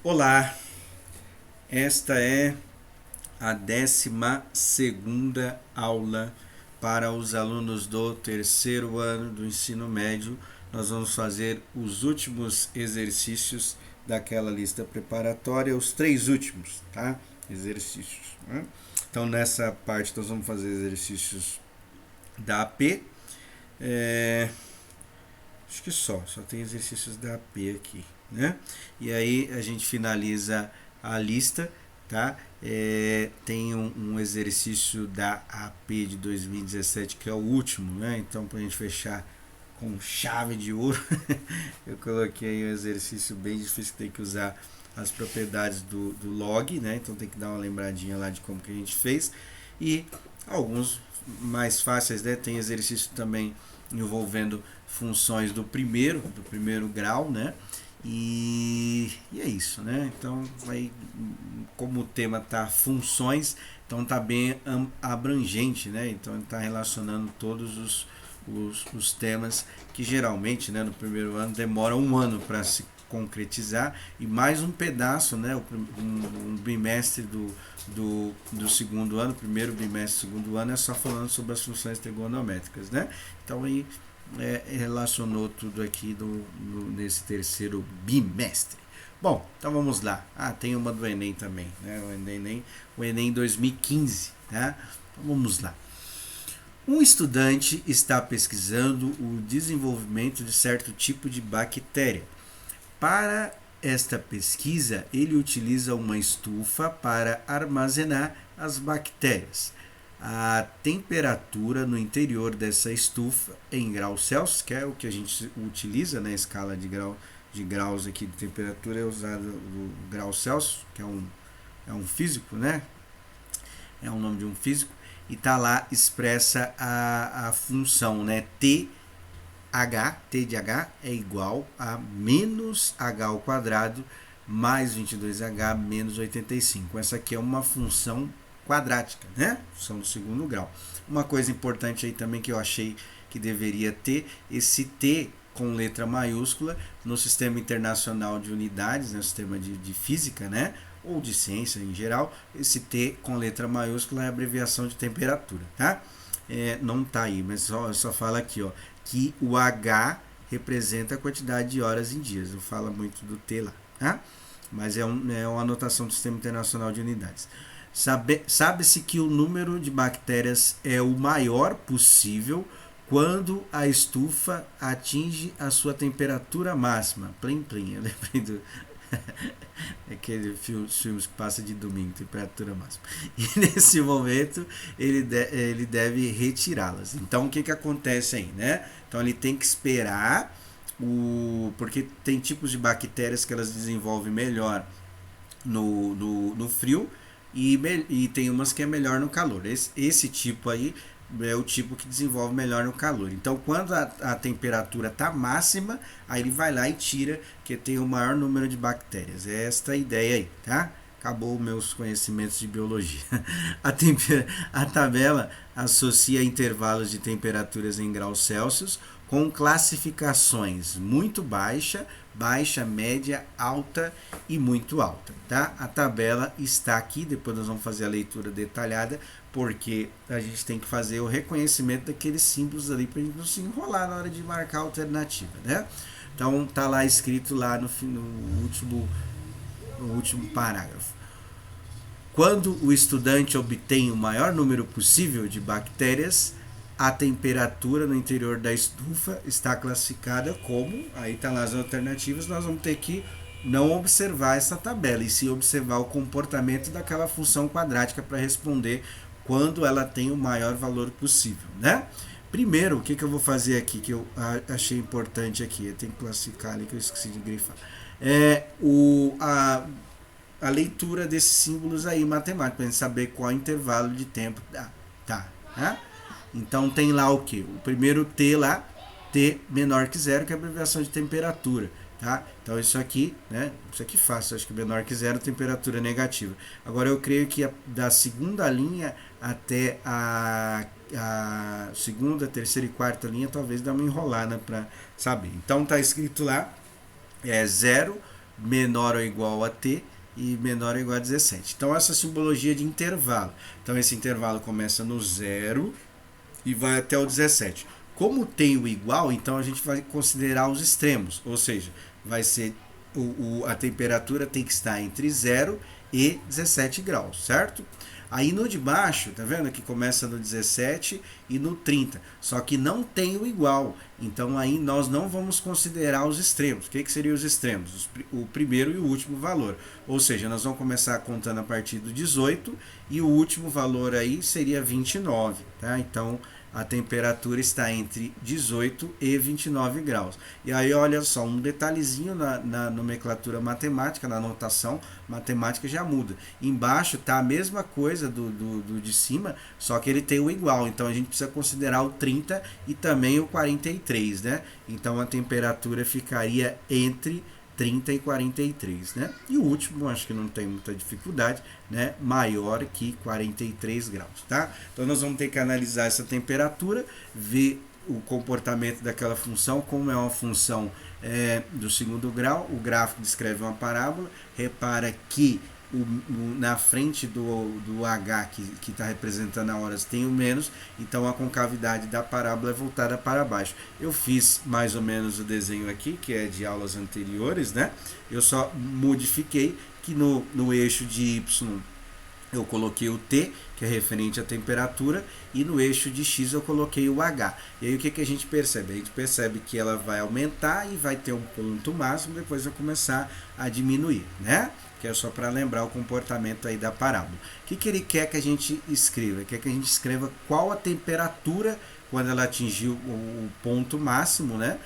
Olá, esta é a 12ª aula para os alunos do terceiro ano do ensino médio. Nós vamos fazer os últimos exercícios daquela lista preparatória, os 3 últimos, tá? Exercícios, né? Então nessa parte nós vamos fazer exercícios da AP. Acho que só tem exercícios da AP aqui, né? E aí a gente finaliza a lista, tá? Tem um exercício da AP de 2017 que é o último, né? Então, para a gente fechar com chave de ouro, eu coloquei aí um exercício bem difícil que tem que usar as propriedades do log, né? Então tem que dar uma lembradinha lá de como que a gente fez. E alguns mais fáceis, né? Tem exercício também envolvendo funções do primeiro grau, né? E é isso, né? Então, como o tema tá funções, então tá bem abrangente, né? Então ele está relacionando todos os temas que geralmente, né, no primeiro ano demora um ano para se concretizar e mais um pedaço, né, um bimestre do segundo ano, primeiro bimestre do segundo ano é só falando sobre as funções trigonométricas, né? Então aí relacionou tudo aqui nesse terceiro bimestre. Bom, então vamos lá. Tem uma do Enem também, né? O Enem 2015, tá? Então vamos lá. Um estudante está pesquisando o desenvolvimento de certo tipo de bactéria. Para esta pesquisa, ele utiliza uma estufa para armazenar as bactérias. A temperatura no interior dessa estufa em graus Celsius, que é o que a gente utiliza na escala de graus aqui de temperatura, é usado o grau Celsius, que é um físico, né? É o nome de um físico, e tá lá expressa a função, né? T de H é igual a menos H ao quadrado mais 22H menos 85. Essa aqui é uma função quadrática, né? Função do segundo grau. Uma coisa importante aí também que eu achei que deveria ter, esse T com letra maiúscula no sistema internacional de unidades, no sistema de física, né? Ou de ciência em geral, esse T com letra maiúscula é a abreviação de temperatura, tá? Não tá aí, mas só fala aqui, ó, que o H representa a quantidade de horas em dias. Não fala muito do T lá, tá? Mas é uma anotação do Sistema Internacional de Unidades. Sabe-se que o número de bactérias é o maior possível quando a estufa atinge a sua temperatura máxima. Plim, plim. Eu lembrei do, aquele filmes que passa de domingo, temperatura máxima. E nesse momento ele deve retirá-las. Então o que acontece aí, né? Então ele tem que esperar porque tem tipos de bactérias que elas desenvolvem melhor no frio e tem umas que é melhor no calor. Esse tipo aí é o tipo que desenvolve melhor no calor. Então, quando a temperatura está máxima, aí ele vai lá e tira, que tem o maior número de bactérias. É esta a ideia aí, tá? Acabou meus conhecimentos de biologia. A tabela associa intervalos de temperaturas em graus Celsius com classificações muito baixa, baixa, média, alta e muito alta, tá? A tabela está aqui, depois nós vamos fazer a leitura detalhada, porque a gente tem que fazer o reconhecimento daqueles símbolos ali para a gente não se enrolar na hora de marcar a alternativa, né? Então tá lá escrito lá no último parágrafo. Quando o estudante obtém o maior número possível de bactérias, a temperatura no interior da estufa está classificada como, aí tá lá as alternativas, nós vamos ter que não observar essa tabela, e sim observar o comportamento daquela função quadrática para responder quando ela tem o maior valor possível, né? Primeiro, o que eu vou fazer aqui, que eu achei importante aqui, eu tenho que classificar ali que eu esqueci de grifar, a leitura desses símbolos aí matemáticos, para a gente saber qual intervalo de tempo dá, tá, né? Então tem lá o que? O primeiro T lá, T menor que zero, que é a abreviação de temperatura, tá? Então isso aqui, né? Isso aqui fácil, acho que menor que zero, temperatura negativa. Agora eu creio que da segunda linha até a segunda, terceira e quarta linha talvez dá uma enrolada para saber. Então tá escrito lá, zero menor ou igual a t e menor ou igual a 17. Então essa simbologia de intervalo. Então esse intervalo começa no 0 e vai até o 17. Como tem o igual, então a gente vai considerar os extremos, ou seja, vai ser a temperatura tem que estar entre 0 e 17 graus, certo? Aí no de baixo, tá vendo que começa no 17 e no 30, só que não tem o igual, então aí nós não vamos considerar os extremos. O que seriam os extremos? O primeiro e o último valor, ou seja, nós vamos começar contando a partir do 18 e o último valor aí seria 29, tá? Então a temperatura está entre 18 e 29 graus. E aí, olha só, um detalhezinho na nomenclatura matemática, na notação matemática já muda. Embaixo está a mesma coisa do de cima, só que ele tem o igual. Então a gente precisa considerar o 30 e também o 43, né? Então a temperatura ficaria entre 30 e 43, né? E o último, acho que não tem muita dificuldade, né? Maior que 43 graus, tá? Então nós vamos ter que analisar essa temperatura, ver o comportamento daquela função, como é uma função do segundo grau, o gráfico descreve uma parábola, repara que na frente do H que está representando a horas tem o menos, então a concavidade da parábola é voltada para baixo. Eu fiz mais ou menos o desenho aqui, que é de aulas anteriores, né? Eu só modifiquei que no eixo de Y eu coloquei o T, que é referente à temperatura, e no eixo de X eu coloquei o H. E aí o que a gente percebe? A gente percebe que ela vai aumentar e vai ter um ponto máximo, depois vai começar a diminuir, né? Que é só para lembrar o comportamento aí da parábola. O que ele quer que a gente escreva? Ele quer que a gente escreva qual a temperatura quando ela atingiu o ponto máximo, né?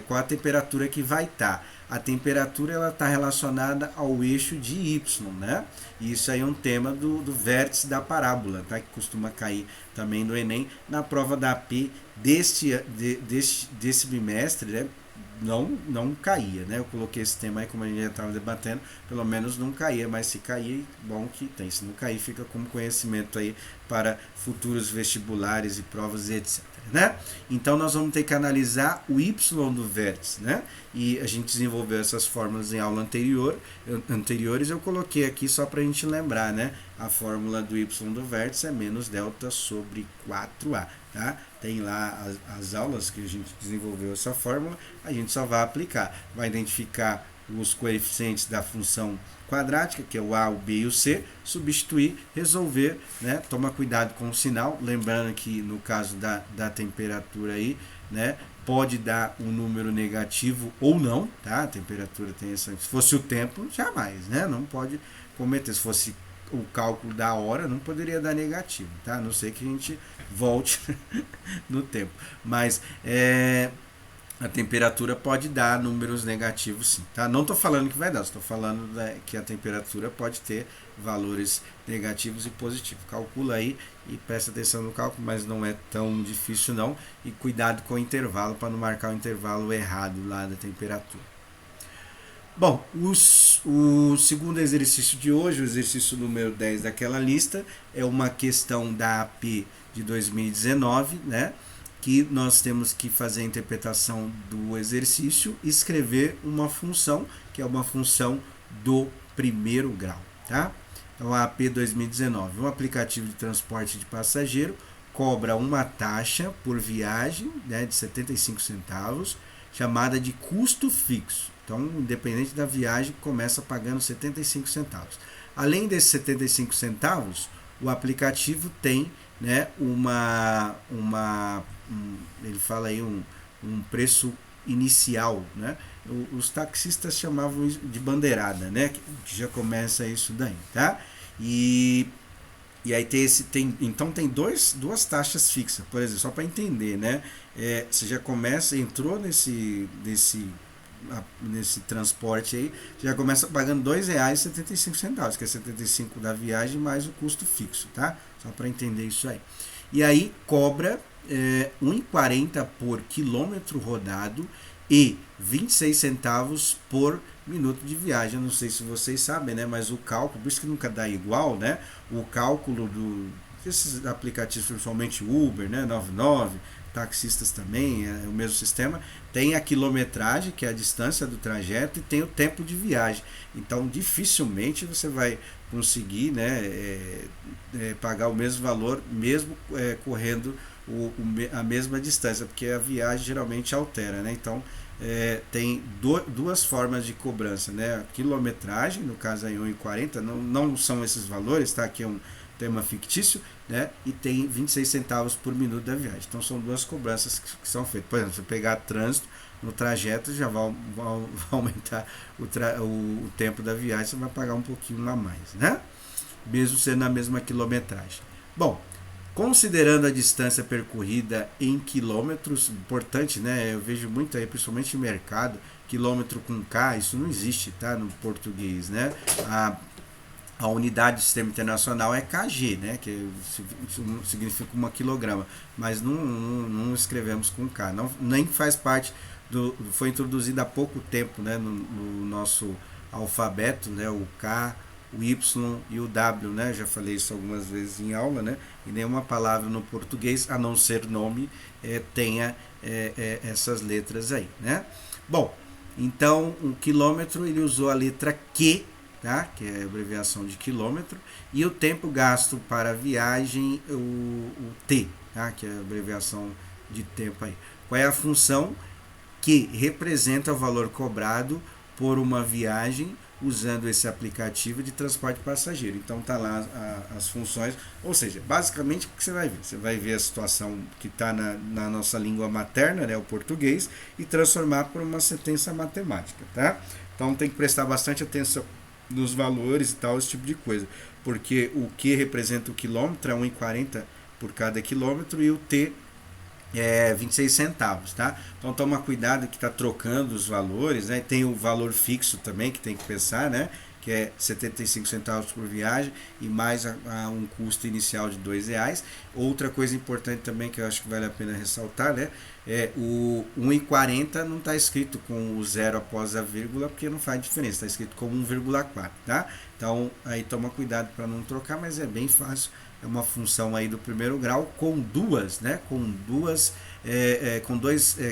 Qual a temperatura que vai estar. A temperatura ela está relacionada ao eixo de Y, né? E isso aí é um tema do vértice da parábola, tá? Que costuma cair também no Enem. Na prova da AP desse bimestre, né? Não caía, né? Eu coloquei esse tema aí, como a gente já estava debatendo, pelo menos não caía, mas se cair, bom que tem. Se não cair, fica como conhecimento aí para futuros vestibulares e provas e etc, né? Então nós vamos ter que analisar o Y do vértice, né? E a gente desenvolveu essas fórmulas em aula anteriores, eu coloquei aqui só para a gente lembrar, né? A fórmula do Y do vértice é menos delta sobre 4A, tá? Tem lá as aulas que a gente desenvolveu essa fórmula, a gente só vai aplicar, vai identificar os coeficientes da função quadrática, que é o A, o B e o C, substituir, resolver, né? Toma cuidado com o sinal, lembrando que no caso da temperatura aí, né? Pode dar um número negativo ou não, tá? A temperatura tem essa, se fosse o tempo, jamais, né? Não pode cometer, se fosse o cálculo da hora, não poderia dar negativo, tá? A não ser que a gente volte no tempo, mas a temperatura pode dar números negativos sim, tá? Não estou falando que vai dar, estou falando que a temperatura pode ter valores negativos e positivos. Calcula aí e presta atenção no cálculo, mas não é tão difícil não. E cuidado com o intervalo para não marcar o intervalo errado lá da temperatura. Bom, o segundo exercício de hoje, o exercício número 10 daquela lista, é uma questão da AP de 2019, né? Que nós temos que fazer a interpretação do exercício e escrever uma função, que é uma função do primeiro grau, tá? Então, a AP 2019, um aplicativo de transporte de passageiro cobra uma taxa por viagem, né, de 75 centavos, chamada de custo fixo. Então, independente da viagem, começa pagando 75 centavos. Além desses 75 centavos, o aplicativo tem, né, ele fala aí um preço inicial, né? Os taxistas chamavam isso de bandeirada, né? Que já começa isso daí, tá? E aí então tem duas taxas fixas, por exemplo, só para entender, né? Você já entrou nesse transporte aí, já começa pagando R$ 2,75, que é 75 da viagem mais o custo fixo, tá? Só para entender isso aí. E aí cobra R$ 1,40 por quilômetro rodado e 26 centavos por minuto de viagem. Eu não sei se vocês sabem, né? Mas o cálculo, por isso que nunca dá igual, né? O cálculo desses aplicativos, principalmente Uber, né? 99, taxistas também, é o mesmo sistema. Tem a quilometragem, que é a distância do trajeto, e tem o tempo de viagem. Então, dificilmente você vai conseguir, né, pagar o mesmo valor, mesmo correndo a mesma distância, porque a viagem geralmente altera, né? Então, tem duas formas de cobrança, né? A quilometragem, no caso aí 1,40, não são esses valores, tá? Aqui é um tema fictício, né? E tem 26 centavos por minuto da viagem. Então são duas cobranças que são feitas. Por exemplo, se você pegar trânsito no trajeto, já vai aumentar o tempo da viagem, você vai pagar um pouquinho a mais, né? Mesmo sendo a mesma quilometragem. Bom, considerando a distância percorrida em quilômetros, importante, né? Eu vejo muito aí, principalmente no mercado, quilômetro com K, isso não existe, tá? No português, né? A unidade do sistema internacional é kg, né? Que significa 1 quilograma, mas não escrevemos com K, nem faz parte foi introduzido há pouco tempo, né? No nosso alfabeto, né? O K, o Y e o W, né? Já falei isso algumas vezes em aula, né? E nenhuma palavra no português, a não ser nome, tenha essas letras aí, né? Bom, então o quilômetro ele usou a letra Q, tá? Que é a abreviação de quilômetro, e o tempo gasto para a viagem, o T, tá? Que é a abreviação de tempo aí. Qual é a função que representa o valor cobrado por uma viagem usando esse aplicativo de transporte passageiro? Então tá lá as funções, ou seja, basicamente o que você vai ver? Você vai ver a situação que está na nossa língua materna, né, o português, e transformar por uma sentença matemática, tá? Então tem que prestar bastante atenção nos valores e tal, esse tipo de coisa, porque o Q representa o quilômetro, é 1,40 por cada quilômetro, e o T 26 centavos, tá? Então toma cuidado que está trocando os valores, né? Tem o valor fixo também que tem que pensar, né? Que é 75 centavos por viagem e mais um custo inicial de R$2. Outra coisa importante também que eu acho que vale a pena ressaltar, né? O 1,40 não está escrito com o zero após a vírgula, porque não faz diferença, está escrito com 1,4, tá? Então aí toma cuidado para não trocar, mas é bem fácil. É uma função aí do primeiro grau com duas, né? Com dois,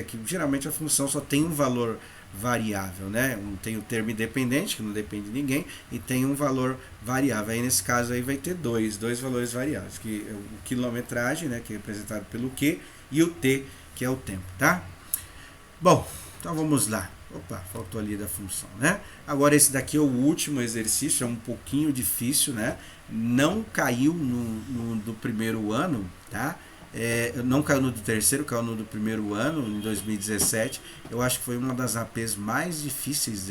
que geralmente a função só tem um valor variável, né? Tem o termo independente, que não depende de ninguém, e tem um valor variável. Aí nesse caso aí vai ter dois valores variáveis, que é o quilometragem, né? Que é representado pelo Q, e o T, que é o tempo, tá? Bom, então vamos lá. Opa, faltou ali da função, né? Agora esse daqui é o último exercício, é um pouquinho difícil, né? Não caiu do primeiro ano, tá? Não caiu no do terceiro, caiu no do primeiro ano, em 2017. Eu acho que foi uma das APs mais difíceis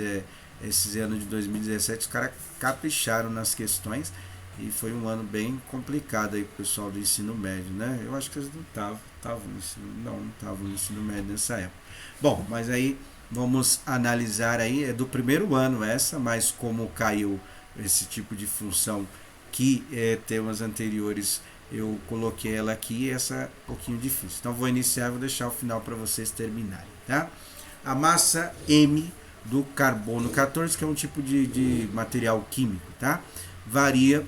esse ano de 2017. Os caras capricharam nas questões e foi um ano bem complicado aí pro pessoal do ensino médio, né? Eu acho que eles não estavam no ensino médio nessa época. Bom, mas aí vamos analisar aí, é do primeiro ano essa, mas como caiu esse tipo de função que temas anteriores eu coloquei ela aqui, essa é um pouquinho difícil. Então vou iniciar, vou deixar o final para vocês terminarem, tá? A massa M do carbono 14, que é um tipo de material químico, tá? Varia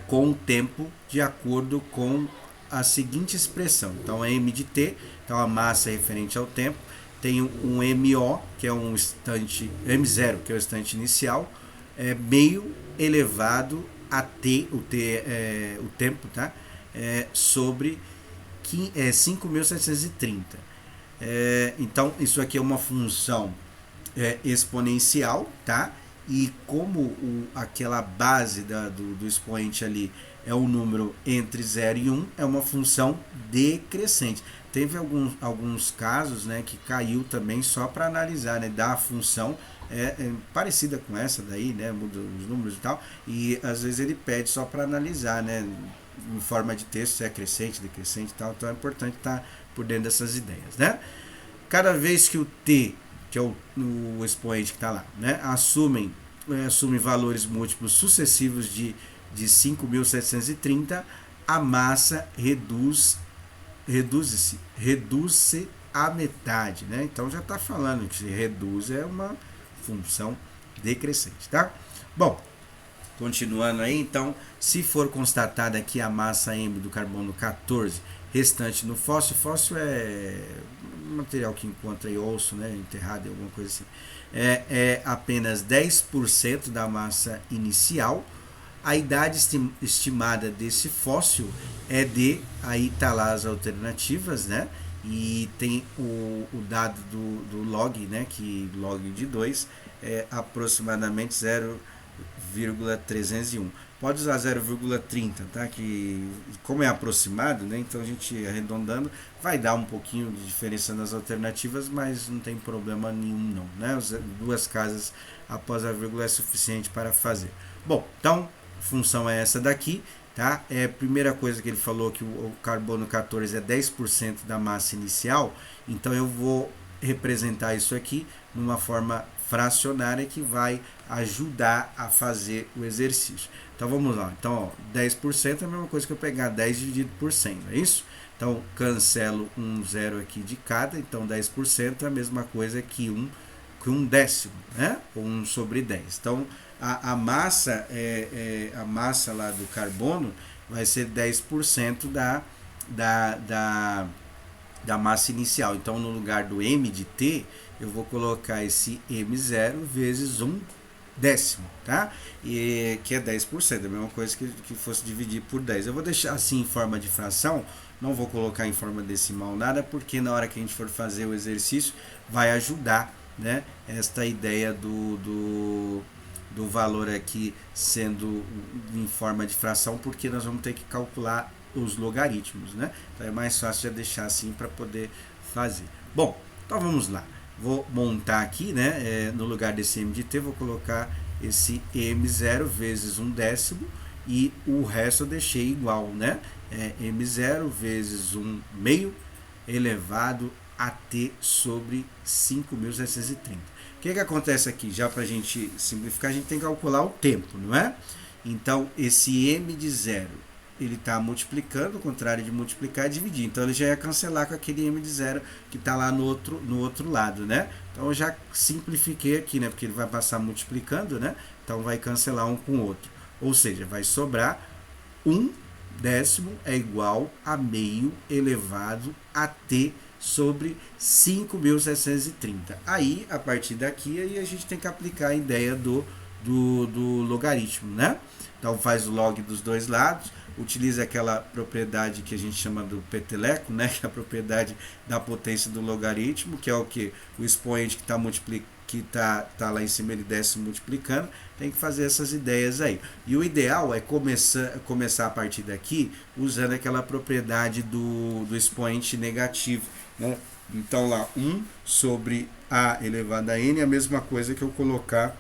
com o tempo de acordo com a seguinte expressão. Então é M de T, então a massa é referente ao tempo. Tem um MO, que é um instante, M0, que é o instante inicial, meio elevado a T, o tempo, tá? Sobre 5.730. Então, isso aqui é uma função exponencial, tá? E como aquela base do expoente ali é o número entre 0 e 1, é uma função decrescente. Teve alguns casos, né, que caiu também só para analisar, né, da função parecida com essa daí, né, muda os números e tal, e às vezes ele pede só para analisar, né, em forma de texto, se é crescente, decrescente e tal, então é importante estar por dentro dessas ideias, né. Cada vez que o T, que é o expoente que está lá, né, assume valores múltiplos sucessivos de 5.730, a massa reduz-se à metade, né? Então já está falando que se reduz é uma função decrescente, tá? Bom, continuando aí, então, se for constatada que a massa M do carbono 14 restante no fóssil. Fóssil é material que encontra em osso, né, enterrado, alguma coisa assim. É apenas 10% da massa inicial. A idade estimada desse fóssil é de, aí tá lá as alternativas, né? E tem o dado do log, né? Que log de 2 é aproximadamente 0,301. Pode usar 0,30, tá? Que como é aproximado, né? Então a gente arredondando vai dar um pouquinho de diferença nas alternativas, mas não tem problema nenhum não, né? As duas casas após a vírgula é suficiente para fazer. Bom, então função é essa daqui, tá? Primeira coisa que ele falou que o carbono 14 é 10% da massa inicial, então eu vou representar isso aqui numa forma fracionária que vai ajudar a fazer o exercício. Então vamos lá. Então, ó, 10% é a mesma coisa que eu pegar 10 dividido por 100, não é isso? Então, cancelo um zero aqui de cada, então 10% é a mesma coisa que um décimo, né? Ou 1 sobre 10. Então, a massa a massa lá do carbono vai ser 10% da massa inicial. Então, no lugar do M de T, eu vou colocar esse M0 vezes 1 décimo, tá? E, que é 10%, é a mesma coisa que fosse dividir por 10. Eu vou deixar assim em forma de fração, não vou colocar em forma decimal nada, porque na hora que a gente for fazer o exercício, vai ajudar, né, esta ideia do valor aqui sendo em forma de fração, porque nós vamos ter que calcular os logaritmos, né? Então é mais fácil já deixar assim para poder fazer. Bom, então vamos lá. Vou montar aqui, né? No lugar desse M de T, vou colocar esse M0 vezes 1 décimo e o resto eu deixei igual, né? M0 vezes 1 meio elevado a T sobre 5.730. O que acontece aqui? Já para a gente simplificar, a gente tem que calcular o tempo, não é? Então, esse M de 0, ele está multiplicando, o contrário de multiplicar é dividir. Então, ele já ia cancelar com aquele M de 0 que está lá no outro lado, né? Então, eu já simplifiquei aqui, né? Porque ele vai passar multiplicando, né? Então, vai cancelar um com o outro. Ou seja, vai sobrar 1 décimo é igual a meio elevado a T sobre 5.730. Aí, a partir daqui, aí a gente tem que aplicar a ideia do logaritmo, né? Então, faz o log dos dois lados, utiliza aquela propriedade que a gente chama do peteleco, né? Que é a propriedade da potência do logaritmo, que é o que? O expoente que tá lá em cima, ele desce multiplicando. Tem que fazer essas ideias aí. E o ideal é começar a partir daqui usando aquela propriedade do expoente negativo, né? Então lá 1 sobre A elevado a N é a mesma coisa que eu colocar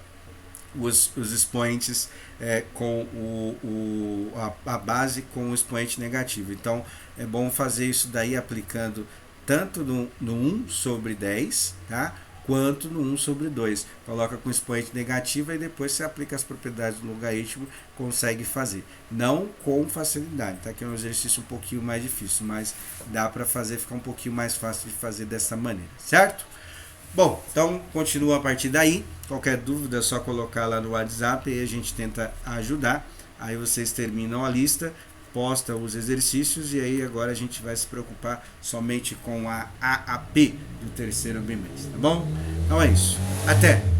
os expoentes com a base com o expoente negativo. Então é bom fazer isso daí aplicando tanto no 1 sobre 10, tá? Quanto no 1 sobre 2. Coloca com expoente negativo e depois você aplica as propriedades do logaritmo, consegue fazer. Não com facilidade, tá? Que é um exercício um pouquinho mais difícil, mas dá para fazer, ficar um pouquinho mais fácil de fazer dessa maneira, certo? Bom, então continua a partir daí. Qualquer dúvida é só colocar lá no WhatsApp e a gente tenta ajudar. Aí vocês terminam a lista, posta os exercícios e aí agora a gente vai se preocupar somente com a AAP do terceiro bimestre, tá bom? Então é isso. Até!